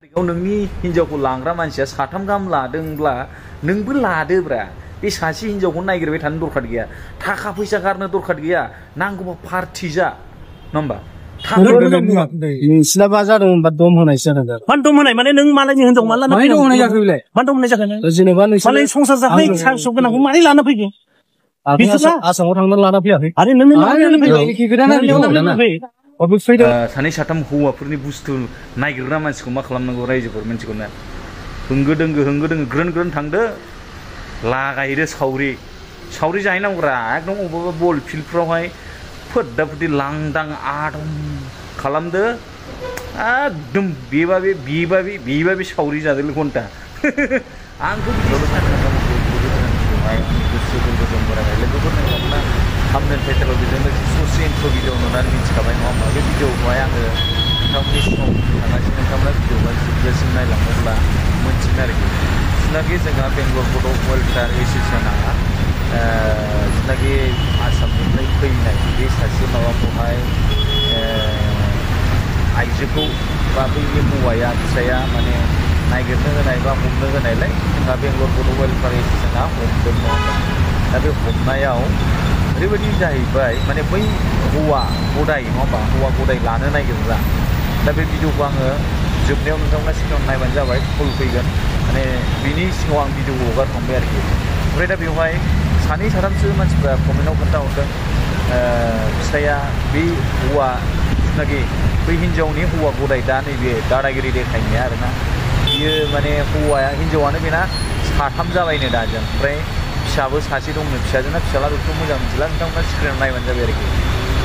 नोंनि हिनजावखौ लांग्रा मानसिया साथाम गाहाम लादोंब्ला नोंबो लादोब्रा बे सासे हिनजावखौ नागिरबाय थानो दरखार गैया थाखा फैसा गारनो दरखार गैया नांगौबा पार्टि जा नङा होमबा नोंसिना मा जादों होनबा दम होनायसो जादों मान दम होनाय माने नों मालायनि हिनजाव मा लाना फैदों होनाय जाखो बेलाय मान दम होनाय जाखो जेनेबा मालाय संसार जाखानाय फिसा फिसौ गोनांखौ मारै लाना फैखो आसामाव थांनानै लाना फैयाखै आरो नोंनो सानै साथाम हौवाफोरनि बुस्थु नागिरग्रा मानसिखौ मा खालामनांगौ रायजोफोर मिथिगौना होंगो दोंगो ग्रोन ग्रोन थांदो लागायदो सावरि जाहैनांगौरा एकदम अबेबा बल फिल्डफ्रावहाय फोद्दा फोद्दि लांदां आदम खालामदो एकदम बेबा बे सावरि जादों घन्टा आंथ' थामनेल टाइटेलाव बिदिनो ससे इन्ट्र' भिडिअ नुनानै मिथिखाबाय नङा होमबा बे भिडिअखौहाय आङो नोंथांमोननि सिगाङाव थांगासिनो नोंथांमोना भिडिअखौहाय जोबजासिम नायलाङोब्ला मोनथिगोन आरोखि जिनाखि जोंहा बेंगलर बड' वेलफेयार एस'सियेसना जिनाखि आसामनिफ्राय फैनाय बे सासे माबाखौहाय आइजोखौ बा बैनि हौवाया फिसाया माने नागिरनो होनाय बा हमनो होनायलाय जोंहा बेंगलर बड' वेलफेयार एस'सियेसना हमदों नङा होमबा दा बे हमनायाव ओरैबायदि जाहैबाय माने बै हौवा गदाय नङा होमबा हौवा गदाय लानो नागिरग्रा दा बे भिडिअखौ आङो जोबनायाव नोंथांमोना सिगाङाव नायबानो जाबाय फुल फैगोन माने बिनि सिगाङाव आं भिडिअखौ हगारखांबाय आरोखि ओमफ्राय दा बेवहाय सानै साथामसो मानसिफ्रा कमेन्टआव खोन्थाहरदों फिसाया बे हौवा जिनाखि बै हिन्जावनि हौवा गदाय दा नैबे दादागिरि देखायनाया आरोना बियो माने हौवाया हिन्जावानो बेना साथाम जाबायनो दाजों ओमफ्राय फिसाबो सासे दंनो फिसाजोंना फिसाला बेखौ मोजां मिथिला नोंथांमोना स्क्रिनाव नायबानो जाबाय आरोखि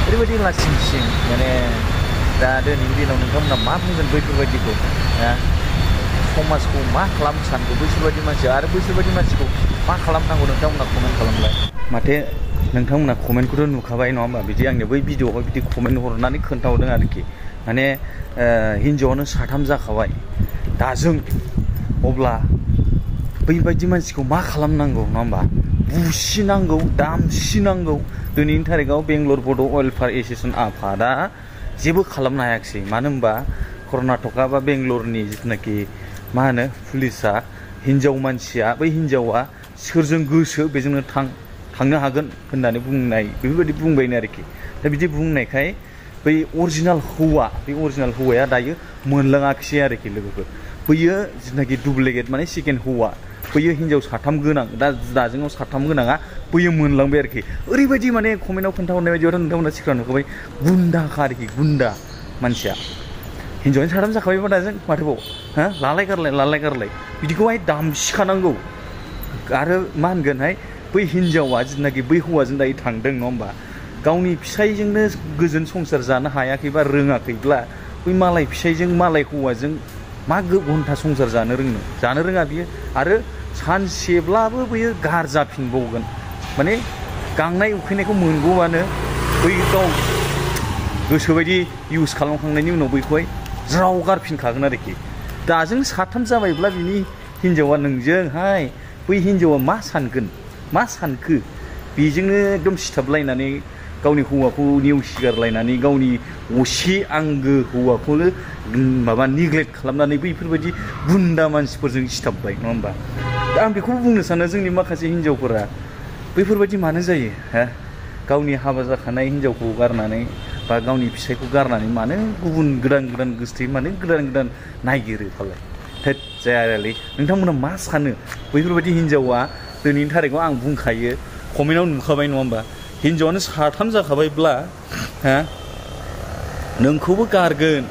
ओरैबायदि लासिं सिं माने दा दिनैनि दिनाव नोंथांमोना मा बुंगोन बैफोरबायदिखौ समाजखौ मा खालामनो सानगौ बैसोरबायदि मानसिया आरो बैसोरबायदि मानसिखौ मा खालामनांगौ नोंथांमोना कमेन्ट खालामलाय माथो नोंथांमोना कमेन्टखौथ' नुखाबाय नङा होमबा बिदि आंनो बै भिडिअआवहाय बिदि कमेन्ट हरनानै खोन्थाहरदों आरोखि माने हिन्जावानो साथाम जाखाबाय दाजों अब्ला बैबायदि मानसिखौ मा खालामनांगौ नङा होमबा बुसिनांगौ दामसिनांगौ दिनैनि थारिखआव बेंगलर बड' वेलफेयार एस'सियेसन आफादा जेबो खालामनो हायाखिसै मानो होनबा कर्नाटका बा बेंगलरनि जिथुनाखि मा होनो पुलिसा हिन्जाव मानसिया बै हिन्जावा सोरजों गोसो बेजोंनो थांनो हागोन होननानै बुंनाय बेफोरबायदि बुंबायनो आरोखि दा बिदि बुंनायखाय बै अरिजिनाल हौवाया दायो मोनलाङाखिसै आरोखि लोगोफोर बैयो जिथुनाखि डुप्लिकेट माने सेकेन्ड हौवा बैयो हिन्जाव साथाम गोनां दाजोंआव साथाम गोनाङा बैयो मोनलांबाय आरोखि ओरैबायदि माने कमेन्टआव खोन्थाहरनाय बायदियावथ' नोंथांमोना सिगां नुखाबाय गुन्दाखा आरोखि गुन्दा मानसिया हिन्जावनि साथाम जाखाबायबा दाजों माथोबाव लालाय गारलाय बिदिखौहाय दामसिखानांगौ आरो मा होनगोनहाय बै हिन्जावा जिथुनाखि बै हौवाजों दायो थांदों नङा होमबा गावनि फिसायजोंनो गोजोन संसार जानो हायाखैबा रोङाखैब्ला बै मालाय फिसायजों मालाय हौवाजों मा घन्टा संसार जानो रोङा बियो आरो सानसेब्लाबो बैयो गारजाफिनबावगोन माने गांनाय उखैनायखौ मोनगौआनो बै गाव गोसोबायदि इउज खालामखांनायनि उनाव बैखौहाय ज्राव गारफिनखागोन आरोखि दाजों साथाम जाबायब्ला बिनि हिन्जावा नोंजोंहाय बै हिन्जावा मा सानखो बेजोंनो एकदम सिथाबलायनानै गावनि हौवाखौ नेवसिगारलायनानै गावनि असे आंगो हौवाखौनो माबा निग्लेक्ट खालामनानै बैफोरबायदि गुन्दा मानसिफोरजों सिथाबबाय नङा होमबा दा आं बेखौबो बुंनो सानो जोंनि माखासे हिन्जावफोरा बैफोरबायदि मानो जायो गावनि हाबा जाखानाय हिन्जावखौ गारनानै बा गावनि फिसायखौ गारनानै मानो गुबुन गोदान गोसोथै मानो गोदान नायगिरो फालाय थोद जायालै नोंथांमोना मा सानो बैफोरबायदि हिन्जावा दिनैनि थारिखआव आं बुंखायो कमेन्टआव नुखाबाय नङा होमबा हिन्जावानो साथाम जाखाबायब्ला नोंखौबो गारगोन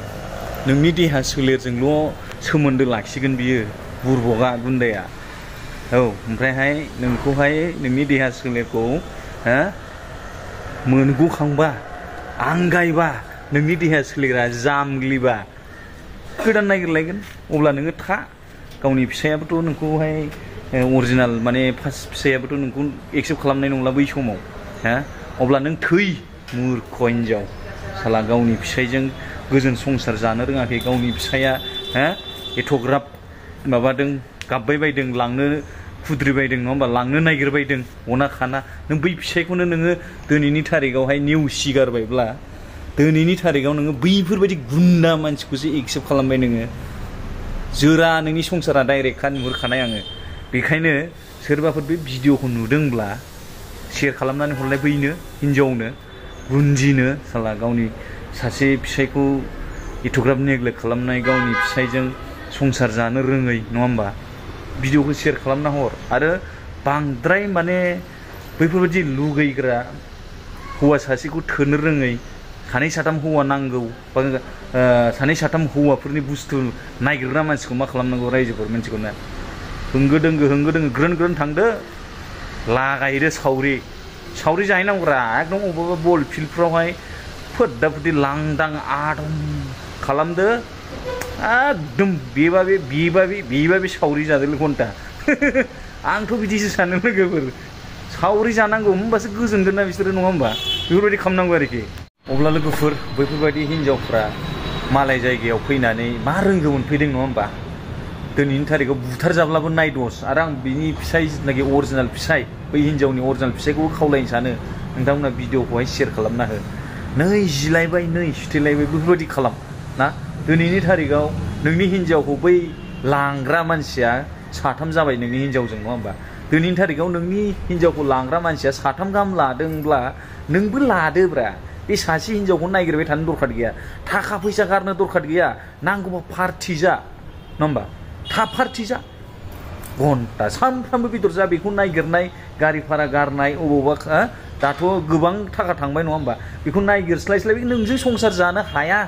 नोंनि देहा सोलेरजोंल' सोमोन्दो लाखिगोन बियो बुरबका गुन्दाया ओमफ्रायहाय नोंखौहाय नोंनि देहा सोलेरखौ मोनग'खांबा आंगायबा नोंनि देहा सोलेरा जामग्लिबा गोदान नागिरलायगोन अब्ला नोङो गावनि फिसायाबोथ' नोंखौहाय अरिजिनाल माने फार्स्ट फिसायाबोथ' नोंखौ एक्सेप्ट खालामनाय नंला बै समाव अब्ला नों थै मुर्ख हिन्जाव साला गावनि फिसायजों गोजोन संसार जानो रोङाखै गावनि फिसाया एथ'ग्राब माबादों गाबबाय बायदों लांनो खुद्रिबायदों नङा होमबा लांनो नागिरबायदों अना खाना नों बै फिसायखौनो नोङो दिनैनि थारिखआवहाय नेवसिगारबायब्ला दिनैनि थारिखआव नोङो बैफोरबायदि गुन्दा मानसिखौसो एक्सेप्ट खालामबाय नोङो जोरा नोंनि संसारा डाइरेक्ट नुहुरखानाय आङो बेखायनो सोरबाफोर बे भिडिअखौ नुदोंब्ला शेयार खालामनानै हरलाय बैनो हिन्जावनो गुन्जिनो साला गावनि सासे फिसायखौ एथ'ग्राब नेग्लेक्ट खालामनाय गावनि फिसायजों संसार जानो रोङै नङा होमबा भिडिअखौ शेयार खालामना हर आरो बांद्राय माने बैफोरबायदि लुगैग्रा हौवा सासेखौ थोनो रोङै सानै साथाम हौवा नांगौ बा सानै साथाम हौवाफोरनि बुस्थु नागिरग्रा मानसिखौ मा खालामनांगौ रायजोफोर मिन्थिगौ ना होंगो दोंगो ग्रोन ग्रोन थांदो लागायदो सावरि जाहैनांगौरा एकदम अबेबा बल फिल्डफ्रावहाय फोद्दा फोद्दि लांदां आदम खालामदो एकदम बेबा बे सावरि जादों घन्टा आंथ' बिदिसो सानो लोगोफोर सावरि जानांगौ होमबासो गोजोनगोन ना बिसोरो नङा होमबा बेफोरबायदि खालामनांगौ आरोखि अब्ला लोगोफोर बैफोरबायदि हिन्जावफ्रा मालाय जायगायाव फैनानै मा रोंगौ मोनफैदों नङा होमबा दिनैनि थारिखआव बुथारजाब्लाबो नायदस आरो आं बिनि फिसाय जिथुनाखि अरिजिनेल फिसाय बै हिन्जावनि अरिजिनेल फिसायखौबो खावलायनो सानो नोंथांमोना भिडिअखौहाय शेयार खालामना हो नै जिलायबाय नै सुथेलायबाय बेफोरबायदि खालाम ना दिनैनि थारिखआव नोंनि हिन्जावखौ बै लांग्रा मानसिया साथाम जाबाय नोंनि हिन्जावजों नङा होमबा दिनैनि थारिखआव नोंनि हिन्जावखौ लांग्रा मानसिया साथाम गाहाम लादोंब्ला नोंबो लादोब्रा बे सासे हिन्जावखौ नागिरबाय थानो दरखार गैया थाखा फैसा गारनो दरखार गैया नांगौबा पार्टि जा नङा होमबा थाब पार्टि जा घन्टा सानफ्रामबो बेदर जा बेखौ नागिरनाय गारि भारा गारनाय अबावबा दाथ' गोबां थाखा थांबाय नङा होमबा बेखौ नागिरस्लायस्लाय नोंजों संसार जानो हाया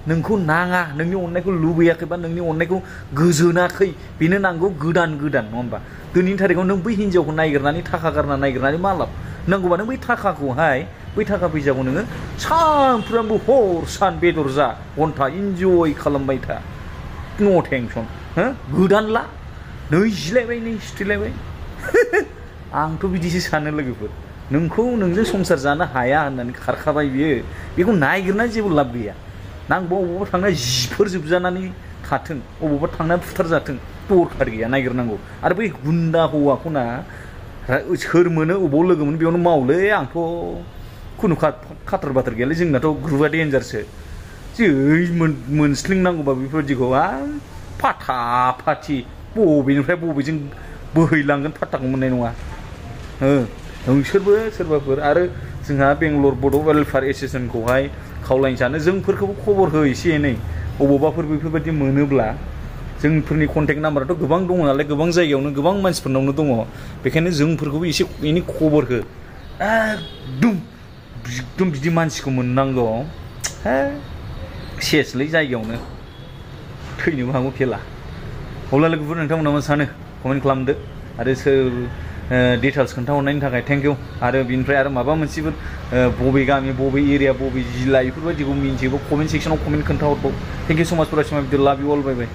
नोंखौ नाङा नोंनि अननायखौ लुबैयाखै बा नोंनि अननायखौ गोजोनाखै बेनो नांगौ गोदान नङा होमबा दिनैनि थारिखआव नों बै हिन्जावखौ नागिरनानै थाखा गारना नागिरनानै मा लाब नांगौबा नों बै थाखाखौहाय बै थाखा फैसाखौ नोङो सानफ्रामबो हर सान बेदर जा घन्टा इन्जय खालामबाय था नो टेनसन हो गोदान ला नै जिलायबाय नै सुथेलायबाय आंथ' बिदिसो सानो लोगोफोर नोंखौ नोंजों संसार जानो हाया होननानै खारखाबाय बियो बेखौ नागिरनानै जेबो लाब गैया नांगौ अबावबा थांना जिफोर जोबजानानै थाथों अबावबा थांना बुथारजाथों दरखार गैया नागिरनांगौ आरो बै गुन्दा हौवाखौ ना सोर मोनो अबाव लोगो मोनो बेयावनो मावलै आंथ' खुनु खाथार बाथार गैयालै जोंनाथ' ग्रुपआ डेन्जारसो जै मोनस्लिंनांगौबा बेफोरबायदिखौ फाथा फाथि बबेनिफ्राय बबेजों बोहैलांगोन फात्ताखौ मोननाय नङा नोंसोरबो सोरबाफोर आरो जोंहा बेंगलर बड' वेलफेयार एस'सियेसनखौहाय खावलायनो सानो जोंफोरखौबो खबर हो एसे एनै अबावबाफोर बेफोरबायदि मोनोब्ला जोंफोरनि कन्टेक्ट नाम्बाराथ' गोबां दङ नालाय गोबां जायगायावनो गोबां मानसिफोरनावनो दङ बेखायनो जोंफोरखौबो एसे एनै खबर हो एकदम बिदि मानसिखौ मोननांगौ सेसलै जायगायावनो थैनोबो हागौ खेला अब्ला लोगोफोर नोंथांमोना मा सानो कमेन्ट खालामदो आरो सोर डिटेल्स खोन्थाहरनायनि थाखाय थेंक इउ आरो बिनिफ्राय आरो माबा मोनसेफोर बबे गामि बबे एरिया बबे जिल्ला बेफोरबायदिखौ मिन्थियोबा कमेन्ट सेक्सनाव कमेन्ट खोन्थाहरबाव थेंक इउ स माच फर वाचिं माय भिडिअ लाभ इउ अल बाय बाय